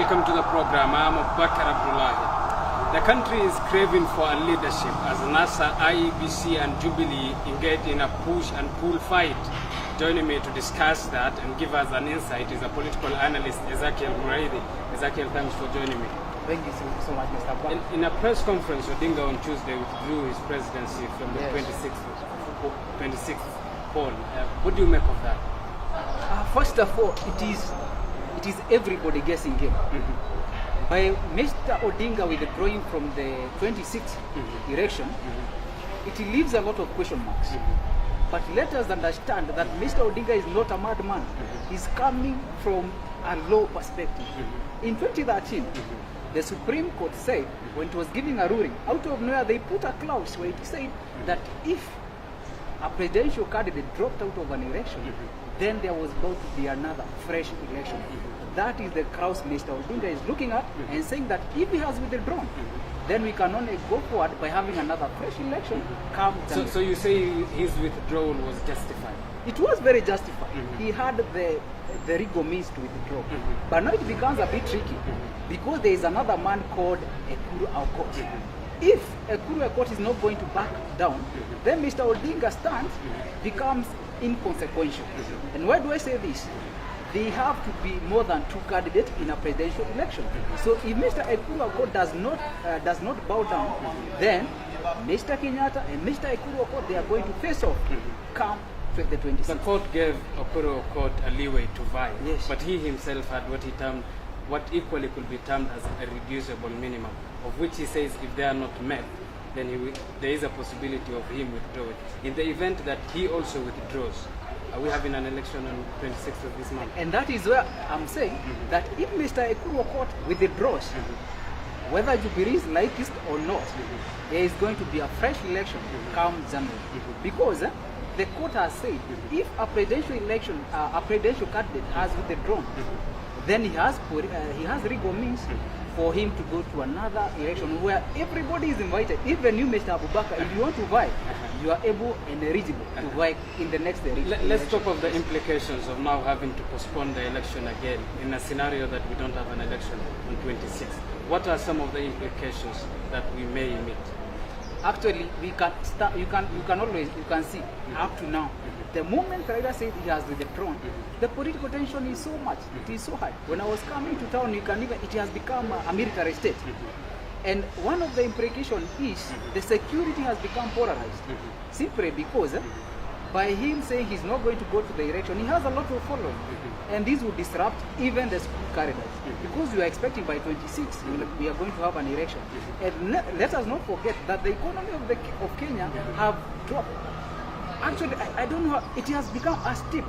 Welcome to the program. I'm Bakar Abdullahi. The country is craving for a leadership as NASA, IEBC and Jubilee engage in a push and pull fight. Joining me to discuss that and give us an insight is a political analyst, Ezekiel Mureithi. Ezekiel, thanks for joining me. Thank you so much, Mr. Bakar. In a press conference, Odinga on Tuesday withdrew his presidency from the 26th poll. What do you make of that? First of all, it is everybody guessing game. By Mr. Odinga withdrawing from the 26th election, it leaves a lot of question marks. But let us understand that Mr. Odinga is not a madman. He's coming from a low perspective. In 2013, the Supreme Court said, when it was giving a ruling, out of nowhere they put a clause where it said that if a presidential candidate dropped out of an election, then there was about to be another fresh election. That is the clause Mr. Odinga is looking at and saying that if he has withdrawn, then we can only go forward by having another fresh election come January. So you say his withdrawal was justified? It was very justified. He had the legal means to withdraw. But now it becomes a bit tricky because there is another man called Ekuru Aukot. If Ekuru Aukot is not going to back down, then Mr. Odinga's stance becomes inconsequential. And why do I say this? They have to be more than two candidates in a presidential election. So if Mr. Ekuru Aukot does not bow down, then Mr. Kenyatta and Mr. Ekuru Aukot, they are going to face off come 2026. The court gave Ekuru Aukot a leeway to vie, yes. But he himself had what equally could be termed as a reducible minimum, of which he says if they are not met, then there is a possibility of him withdrawing. In the event that he also withdraws, are we having an election on 26th of this month? And that is where I'm saying that if Mr. Ekuru Aukot withdraws, whether Jubilee like it or not, there is going to be a fresh election come January. Because the court has said if a presidential candidate has withdrawn, then he has legal means for him to go to another election where everybody is invited. Even you, Mr. Abubakar, if you want to vie, you are able and eligible to vie in the next election. Let's talk of the implications of now having to postpone the election again in a scenario that we don't have an election on 26th. What are some of the implications that we may meet? Actually, you can see up to now. The moment Raila said he has withdrawn, the political tension is so much, it is so high. When I was coming to town, it has become a military state. And one of the implications is the security has become polarized. Simply because by him saying he's not going to go to the election, he has a lot of following. And this will disrupt even the school corridors. Because we are expecting by 26, we are going to have an election. And let us not forget that the economy of Kenya have dropped. Actually, I don't know, it has become a steep.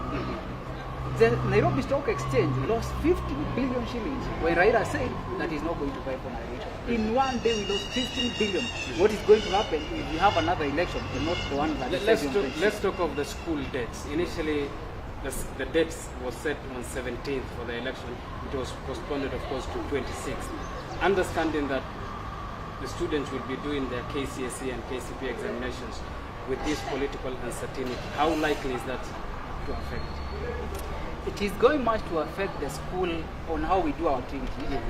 The Nairobi Stock Exchange lost 50 billion shillings when Raila said that he's not going to buy for an election. In one day, we lost 15 billion. What is going to happen if we have another election and not the one that Let's talk of the school dates. Initially, the dates was set on 17th for the election. It was postponed, of course, to 26th. Understanding that the students will be doing their KCSE and KCP examinations with this political uncertainty, how likely is that to affect? It is going much to affect the school on how we do our activities.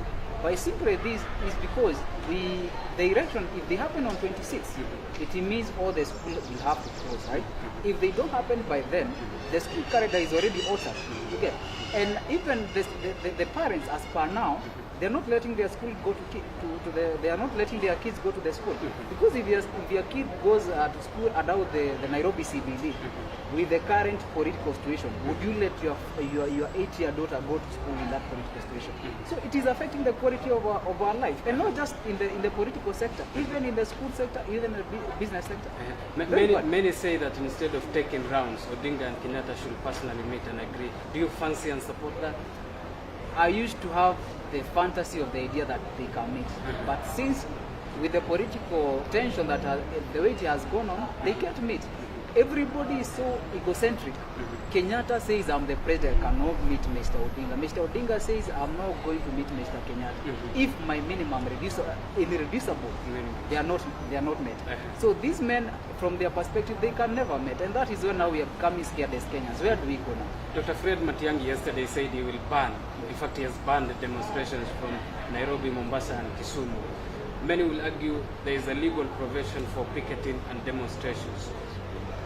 By simply this is because the election, if they happen on 26th, it means all the schools will have to close, right? If they don't happen by then, the school calendar is already altered. Okay? And even the parents, as per now, they're not letting their school go they are not letting their kids go to the school. Because if your kid goes to school around the Nairobi CBD, with the current political situation, would you let your 8-year daughter go to school in that political situation? So it is affecting the quality of our life, and not just in the political sector, even in the school sector, even in the business sector. Many say that instead of taking rounds, Odinga and Kenyatta should personally meet and agree. Do you fancy and support that? I used to have the fantasy of the idea that they can meet, but since with the political tension that the way it has gone on, they can't meet. Everybody is so egocentric. Kenyatta says, I'm the president, I cannot meet Mr. Odinga. Mr. Odinga says, I'm not going to meet Mr. Kenyatta. If my minimum irreducible, they are not met. So these men, from their perspective, they can never meet. And that is when now we are becoming scared as Kenyans. Where do we go now? Dr. Fred Matiang'i yesterday said he will ban, in fact he has banned the demonstrations from Nairobi, Mombasa and Kisumu. Many will argue there is a legal provision for picketing and demonstrations.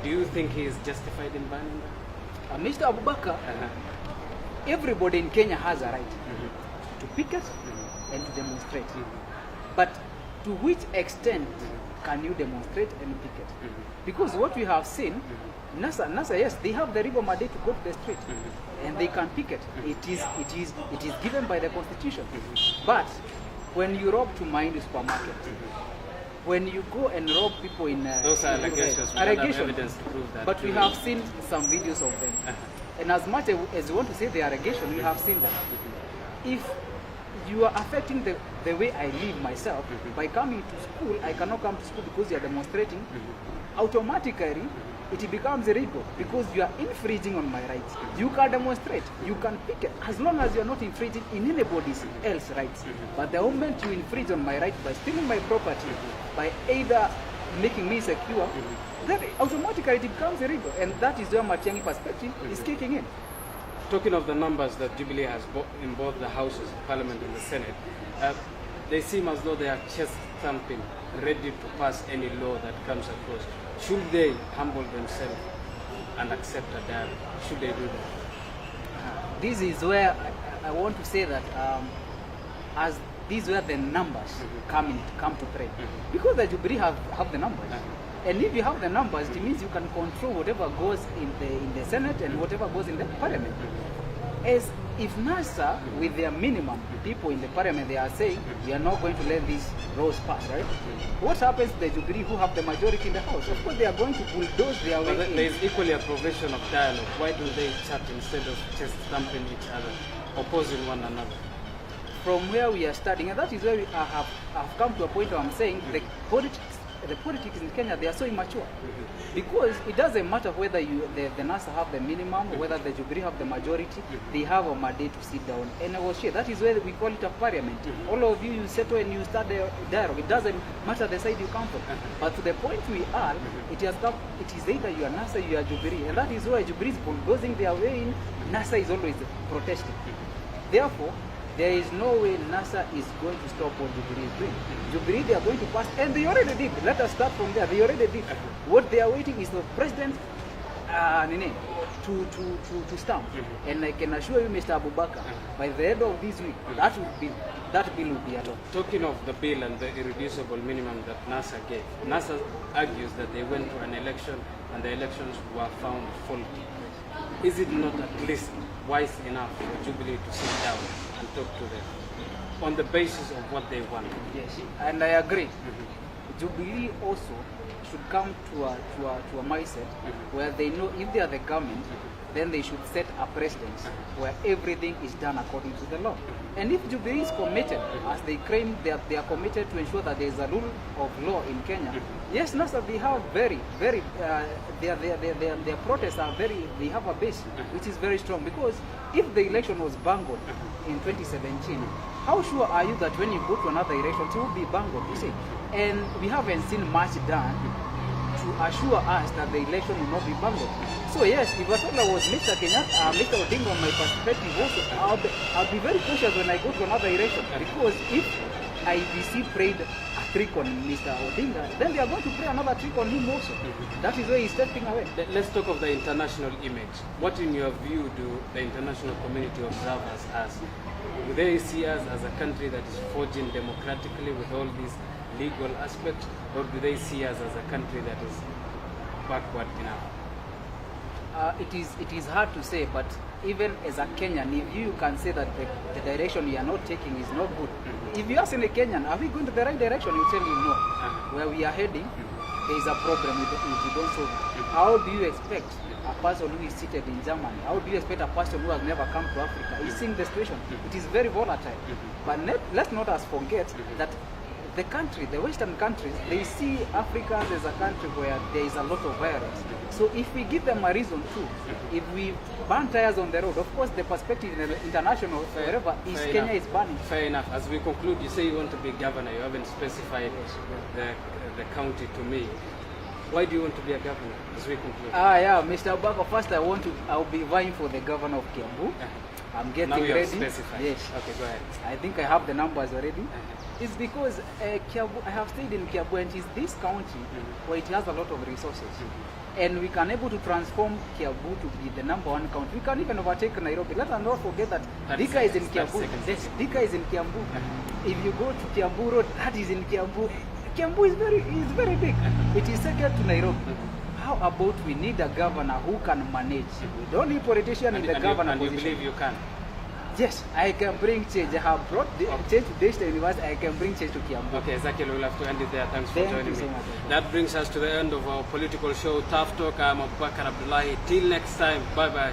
Do you think he is justified in banning that? Mr. Abubakar, everybody in Kenya has a right to picket and to demonstrate. But to which extent can you demonstrate and picket? Because what we have seen, NASA, yes, they have the legal mandate to go to the street and they can picket. It is given by the Constitution. But when you rob to mind the supermarket, when you go and rob people in those are allegations. We don't have evidence to prove that. But we have seen some videos of them. And as much as you want to say the allegation, we have seen them. If you are affecting the way I live myself, by coming to school, I cannot come to school because you are demonstrating, automatically it becomes illegal because you are infringing on my rights. You can demonstrate, you can picket, as long as you are not infringing in anybody else's rights. But the moment you infringe on my right by stealing my property, by either making me secure, then automatically it becomes illegal. And that is where Matiang'i perspective is kicking in. Talking of the numbers that Jubilee has in both the houses, Parliament and the Senate, they seem as though they are chest thumping, ready to pass any law that comes across. Should they humble themselves and accept a dialogue? Should they do that? This is where I want to say that as these were the numbers come to play. Because the Jubilee have the numbers. And if you have the numbers, it means you can control whatever goes in the Senate and whatever goes in the Parliament. As if NASA, with their minimum people in the Parliament, they are saying, we are not going to let these laws pass, right? What happens to the Jubilee who have the majority in the House? Of course, they are going to bulldoze their way in. There is equally a provision of dialogue. Why do they chat instead of just thumping each other, opposing one another? From where we are starting, and that is where we have come to a point where I'm saying the politics in Kenya, they are so immature. Because it doesn't matter whether the NASA have the minimum, or whether the Jubilee have the majority, they have a mandate to sit down and negotiate. That is where we call it a parliament. All of you settle and you start the dialogue. It doesn't matter the side you come from. But to the point we are, it is either you are NASA, you are Jubilee. And that is why Jubilee is bulldozing their way in, NASA is always protesting. Therefore, there is no way NASA is going to stop what Jubilee is doing. Jubilee, they are going to pass, and they already did. Let us start from there. They already did. What they are waiting is the president to stamp. And I can assure you, Mr. Abubakar, by the end of this week, that bill will be at all. Talking of the bill and the irreducible minimum that NASA gave, NASA argues that they went to an election and the elections were found faulty. Is it not at least wise enough for Jubilee to sit down and talk to them on the basis of what they want? Yes, and I agree. Jubilee also should come to a mindset where they know if they are the government, then they should set a precedent where everything is done according to the law. And if Jubilee is committed, as they claim that they are committed to ensure that there is a rule of law in Kenya, yes, NASA, they have their protests are they have a base which is very strong. Because if the election was bungled in 2017, how sure are you that when you go to another election, it will be bungled, you see? And we haven't seen much done to assure us that the election will not be bungled. So yes, if at all I was Mr. Kenyatta, Mr. Odinga, on my perspective also, I'll be very cautious when I go to another election. Because if IBC prayed a trick on Mr. Odinga, then they are going to play another trick on him also. That is where he's stepping away. Let's talk of the international image. What in your view do the international community observe us as? Do they see us as a country that is forging democratically with all these legal aspects, or do they see us as a country that is backward enough? It is hard to say, but even as a Kenyan, if you can say that the direction you are not taking is not good, if you ask any Kenyan, are we going to the right direction? He will tell you no. Where we are heading, there is a problem if we don't solve it. How do you expect a person who is seated in Germany, how do you expect a person who has never come to Africa? He's seeing the situation. It is very volatile. But let's not us forget that the country, the Western countries, they see Africans as a country where there is a lot of violence. So if we give them a reason too, if we burn tires on the road, of course the perspective in the international, wherever is Kenya is burning. Fair enough. As we conclude, you say you want to be governor. You haven't specified the county to me. Why do you want to be a governor? As we conclude. Yeah, Mr. Obaka, first I'll be vying for the governor of Kiambu. I'm getting now you ready. Specified. Yes. Okay, go ahead. I think I have the numbers already. It's because Kiambu, I have stayed in Kiambu, and it's this county where it has a lot of resources. And we can able to transform Kiambu to be the #1 county. We can even overtake Nairobi. Let's not forget that Thika is in Kiambu. Yes, Thika is in Kiambu. If you go to Kiambu Road, that is in Kiambu. Kiambu is very big. It is second to Nairobi. How about we need a governor who can manage? We don't need politician in the governor position. You believe you can? Yes, I can bring change. I have brought change to this university. I can bring change to Kiambu. Okay, Ezekiel, we'll have to end it there. Thanks for joining me. So much. That brings us to the end of our political show, Tough Talk. I'm Abubakar Abdullahi. Till next time, bye-bye.